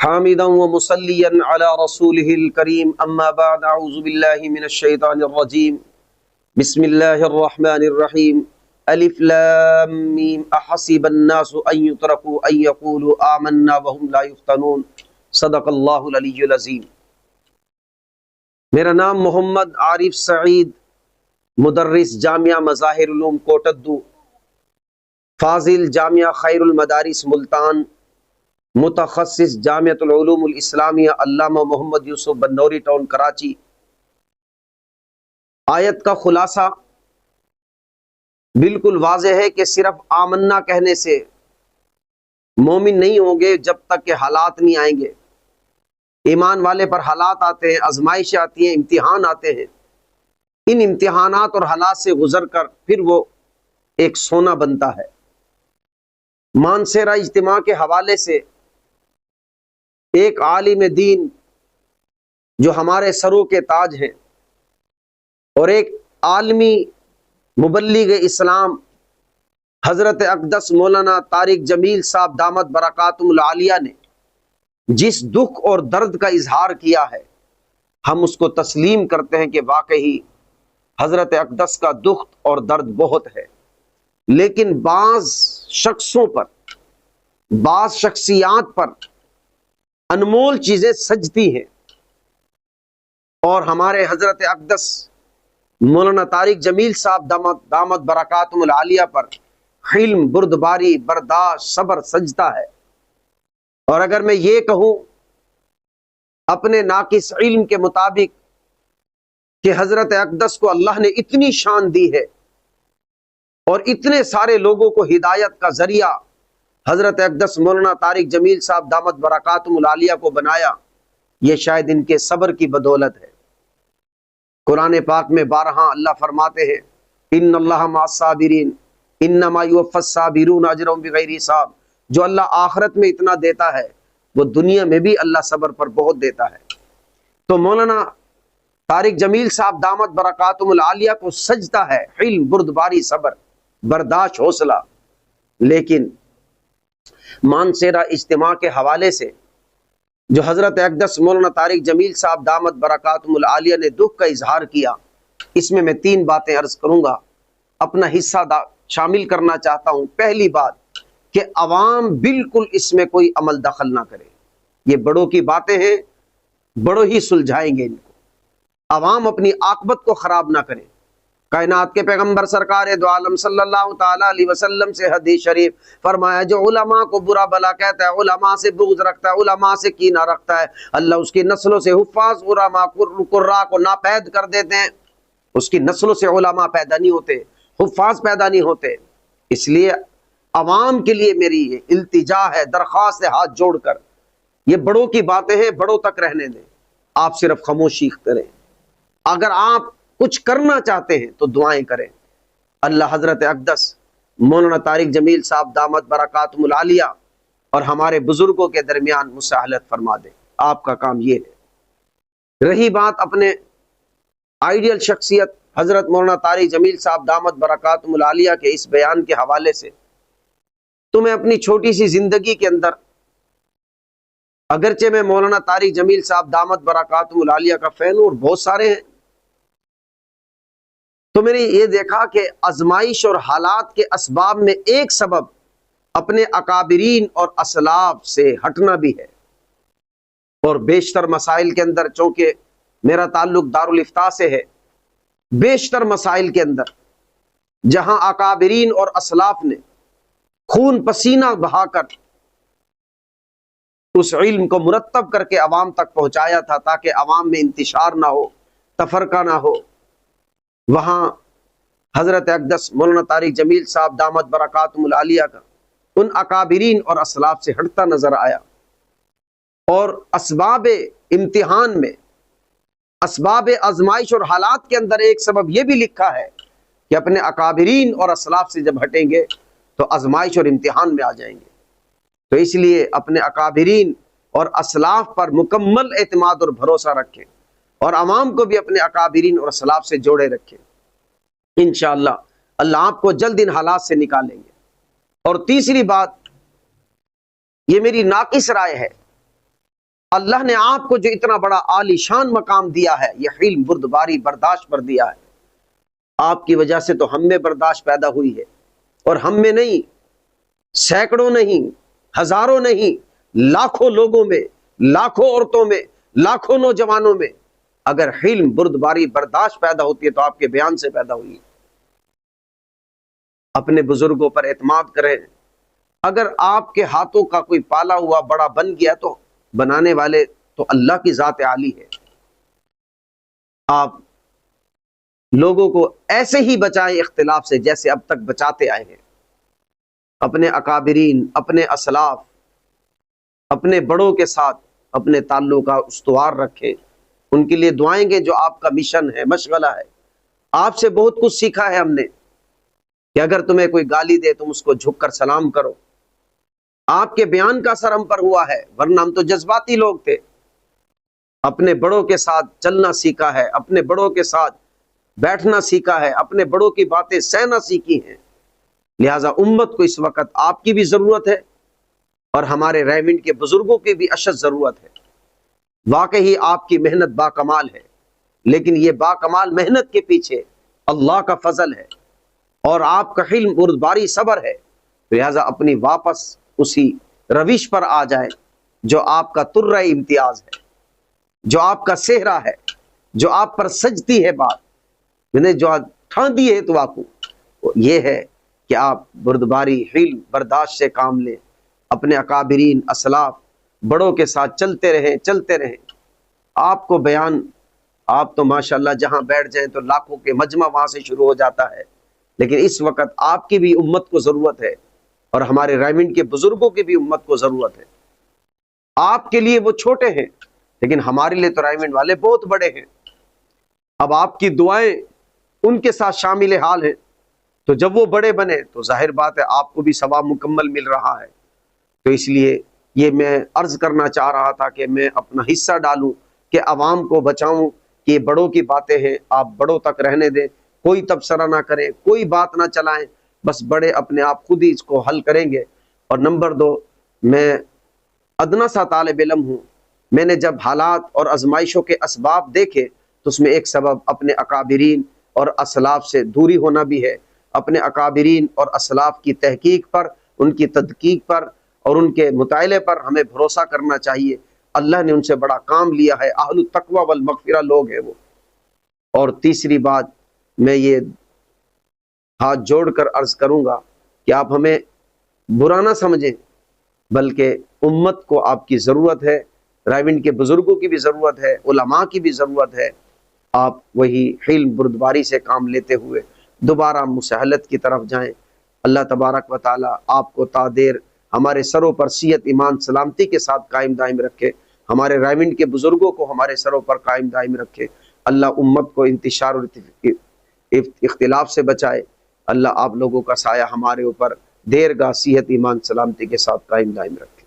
حامدا ومصليا على رسوله الكريم اما بعد اعوذ بالله من الشيطان الرجيم بسم الله الرحمن الرحيم الف لام میم احسب الناس ان يتركوا ان يقولوا آمنا وهم لا يفتنون صدق اللہ العلی العظیم۔ میرا نام محمد عارف سعید، مدرس جامعہ مظاہر علوم کوٹدو، فاضل جامعہ خیر المدارس ملتان، متخصص جامعۃ العلوم الاسلامیہ علامہ محمد یوسف بنوری ٹاؤن کراچی۔ آیت کا خلاصہ بالکل واضح ہے کہ صرف آمنا کہنے سے مومن نہیں ہوں گے جب تک کہ حالات نہیں آئیں گے۔ ایمان والے پر حالات آتے ہیں، آزمائشیں آتی ہیں، امتحان آتے ہیں۔ ان امتحانات اور حالات سے گزر کر پھر وہ ایک سونا بنتا ہے۔ مانسیرا اجتماع کے حوالے سے ایک عالم دین جو ہمارے سروں کے تاج ہیں اور ایک عالمی مبلغ اسلام حضرت اقدس مولانا طارق جمیل صاحب دامت برکاتہم العالیہ نے جس دکھ اور درد کا اظہار کیا ہے، ہم اس کو تسلیم کرتے ہیں کہ واقعی حضرت اقدس کا دکھ اور درد بہت ہے، لیکن بعض شخصوں پر، بعض شخصیات پر انمول چیزیں سجتی ہیں، اور ہمارے حضرت اقدس مولانا طارق جمیل صاحب دامت برکاتہم العالیہ پر حلم، بردباری، برداشت، صبر سجتا ہے۔ اور اگر میں یہ کہوں اپنے ناقص علم کے مطابق کہ حضرت اقدس کو اللہ نے اتنی شان دی ہے اور اتنے سارے لوگوں کو ہدایت کا ذریعہ حضرت اقدس مولانا طارق جمیل صاحب دامت برکاتہم العالیہ کو بنایا، یہ شاید ان کے صبر کی بدولت ہے۔ قرآن پاک میں بارہا اللہ فرماتے ہیں ان اللہ مع الصابرین انما یوفی الصابرون اجرهم بغیر حساب۔ جو اللہ آخرت میں اتنا دیتا ہے وہ دنیا میں بھی اللہ صبر پر بہت دیتا ہے۔ تو مولانا طارق جمیل صاحب دامت برکاتہم العالیہ کو سجدہ ہے حلم، بردباری، صبر، برداشت، حوصلہ۔ لیکن مانسیرا اجتماع کے حوالے سے جو حضرت اقدس مولانا طارق جمیل صاحب دامت برکاتہم العالیہ نے دکھ کا اظہار کیا، اس میں 3 باتیں عرض کروں گا، اپنا حصہ شامل کرنا چاہتا ہوں۔ پہلی بات کہ عوام بالکل اس میں کوئی عمل دخل نہ کرے، یہ بڑوں کی باتیں ہیں، بڑوں ہی سلجھائیں گے ان کو۔ عوام اپنی عاقبت کو خراب نہ کرے۔ کائنات کے پیغمبر سرکار دو عالم صلی اللہ تعالی علیہ وسلم سے حدیث شریف فرمایا جو علماء کو برا بلا کہتا ہے، علماء سے بغض رکھتا ہے، علماء سے کینہ رکھتا ہے، اللہ اس کی نسلوں سے حفاظ علماء قراء کو ناپید کر دیتے ہیں۔ اس کی نسلوں سے علماء پیدا نہیں ہوتے، حفاظ پیدا نہیں ہوتے۔ اس لیے عوام کے لیے میری یہ التجا ہے، درخواست ہے، ہاتھ جوڑ کر، یہ بڑوں کی باتیں ہیں، بڑوں تک رہنے دیں، آپ صرف خاموشی کریں۔ اگر آپ کچھ کرنا چاہتے ہیں تو دعائیں کریں، اللہ حضرت اقدس مولانا طارق جمیل صاحب دامت برکاتہم العالیہ اور ہمارے بزرگوں کے درمیان مساہلت فرما دے۔ آپ کا کام یہ ہے۔ رہی بات اپنے آئیڈیل شخصیت حضرت مولانا طارق جمیل صاحب دامت برکاتہم العالیہ کے اس بیان کے حوالے سے، تو میں اپنی چھوٹی سی زندگی کے اندر، اگرچہ میں مولانا طارق جمیل صاحب دامت برکاتہم العالیہ کا فین ہوں اور بہت سارے ہیں، تو میں نے یہ دیکھا کہ آزمائش اور حالات کے اسباب میں ایک سبب اپنے اکابرین اور اسلاف سے ہٹنا بھی ہے۔ اور بیشتر مسائل کے اندر، چونکہ میرا تعلق دارالافتاء سے ہے، بیشتر مسائل کے اندر جہاں اکابرین اور اسلاف نے خون پسینہ بہا کر اس علم کو مرتب کر کے عوام تک پہنچایا تھا تاکہ عوام میں انتشار نہ ہو، تفرقہ نہ ہو، وہاں حضرت اقدس مولانا طارق جمیل صاحب دامت برکاتہم العالیہ کا ان اکابرین اور اسلاف سے ہٹتا نظر آیا۔ اور اسباب امتحان میں، اسباب آزمائش اور حالات کے اندر ایک سبب یہ بھی لکھا ہے کہ اپنے اکابرین اور اسلاف سے جب ہٹیں گے تو آزمائش اور امتحان میں آ جائیں گے۔ تو اس لیے اپنے اکابرین اور اسلاف پر مکمل اعتماد اور بھروسہ رکھیں، اور عوام کو بھی اپنے اکابرین اور اسلاف سے جوڑے رکھیں۔ انشاءاللہ اللہ آپ کو جلد ان حالات سے نکالیں گے۔ اور تیسری بات، یہ میری ناقص رائے ہے، اللہ نے آپ کو جو اتنا بڑا عالیشان مقام دیا ہے، یہ حلم، بردباری، برداشت پر دیا ہے، آپ کی وجہ سے تو ہم میں برداشت پیدا ہوئی ہے، اور ہم میں نہیں، سینکڑوں نہیں، ہزاروں نہیں، لاکھوں لوگوں میں، لاکھوں عورتوں میں، لاکھوں نوجوانوں میں اگر حلم، بردباری، برداشت پیدا ہوتی ہے تو آپ کے بیان سے پیدا ہوئی ہے۔ اپنے بزرگوں پر اعتماد کریں۔ اگر آپ کے ہاتھوں کا کوئی پالا ہوا بڑا بن گیا تو بنانے والے تو اللہ کی ذات عالی ہے۔ آپ لوگوں کو ایسے ہی بچائیں اختلاف سے جیسے اب تک بچاتے آئے ہیں۔ اپنے اکابرین، اپنے اسلاف، اپنے بڑوں کے ساتھ اپنے تعلق کا استوار رکھیں، ان کے لیے دعائیں گے جو آپ کا مشن ہے، مشغلہ ہے۔ آپ سے بہت کچھ سیکھا ہے ہم نے کہ اگر تمہیں کوئی گالی دے تم اس کو جھک کر سلام کرو۔ آپ کے بیان کا اثر ہم پر ہوا ہے، ورنہ ہم تو جذباتی لوگ تھے۔ اپنے بڑوں کے ساتھ چلنا سیکھا ہے، اپنے بڑوں کے ساتھ بیٹھنا سیکھا ہے، اپنے بڑوں کی باتیں سہنا سیکھی ہیں۔ لہٰذا امت کو اس وقت آپ کی بھی ضرورت ہے اور ہمارے ریونڈ کے بزرگوں کی بھی اشد ضرورت ہے۔ واقعی آپ کی محنت با کمال ہے، لیکن یہ با کمال محنت کے پیچھے اللہ کا فضل ہے اور آپ کا حلم، بردباری، صبر ہے۔ لہٰذا اپنی واپس اسی روش پر آ جائیں جو آپ کا ترہ امتیاز ہے، جو آپ کا صحرا ہے، جو آپ پر سجتی ہے بات، جو ٹھاندی ہے تو آپ کو یہ ہے کہ آپ بردباری، حلم، برداشت سے کام لیں، اپنے اکابرین، اسلاف، بڑوں کے ساتھ چلتے رہیں، چلتے رہیں۔ آپ کو بیان، آپ تو ماشاءاللہ جہاں بیٹھ جائیں تو لاکھوں کے مجمع وہاں سے شروع ہو جاتا ہے، لیکن اس وقت آپ کی بھی امت کو ضرورت ہے اور ہمارے ریونڈ کے بزرگوں کی بھی امت کو ضرورت ہے۔ آپ کے لیے وہ چھوٹے ہیں لیکن ہمارے لیے تو ریونڈ والے بہت بڑے ہیں۔ اب آپ کی دعائیں ان کے ساتھ شامل حال ہیں، تو جب وہ بڑے بنے تو ظاہر بات ہے آپ کو بھی ثواب مکمل مل رہا ہے۔ تو اس لیے یہ میں عرض کرنا چاہ رہا تھا کہ میں اپنا حصہ ڈالوں کہ عوام کو بچاؤں کہ یہ بڑوں کی باتیں ہیں، آپ بڑوں تک رہنے دیں، کوئی تبصرہ نہ کریں، کوئی بات نہ چلائیں، بس بڑے اپنے آپ خود ہی اس کو حل کریں گے۔ اور نمبر 2، میں ادنا سا طالب علم ہوں، میں نے جب حالات اور آزمائشوں کے اسباب دیکھے تو اس میں ایک سبب اپنے اکابرین اور اسلاف سے دوری ہونا بھی ہے۔ اپنے اکابرین اور اسلاف کی تحقیق پر، ان کی تدقیق پر اور ان کے مطالعے پر ہمیں بھروسہ کرنا چاہیے۔ اللہ نے ان سے بڑا کام لیا ہے، اہل التقوی والمغفرہ لوگ ہیں وہ۔ اور تیسری بات میں یہ ہاتھ جوڑ کر عرض کروں گا کہ آپ ہمیں برا نہ سمجھیں، بلکہ امت کو آپ کی ضرورت ہے، ریونڈ کے بزرگوں کی بھی ضرورت ہے، علماء کی بھی ضرورت ہے۔ آپ وہی حلم، بردباری سے کام لیتے ہوئے دوبارہ مساہلت کی طرف جائیں۔ اللہ تبارک و تعالی آپ کو تا دیر ہمارے سروں پر صحت، ایمان، سلامتی کے ساتھ قائم دائم رکھے، ہمارے ریونڈ کے بزرگوں کو ہمارے سروں پر قائم دائم رکھے۔ اللہ امت کو انتشار اور اختلاف سے بچائے۔ اللہ آپ لوگوں کا سایہ ہمارے اوپر دیر گاہ صحت، ایمان، سلامتی کے ساتھ قائم دائم رکھے۔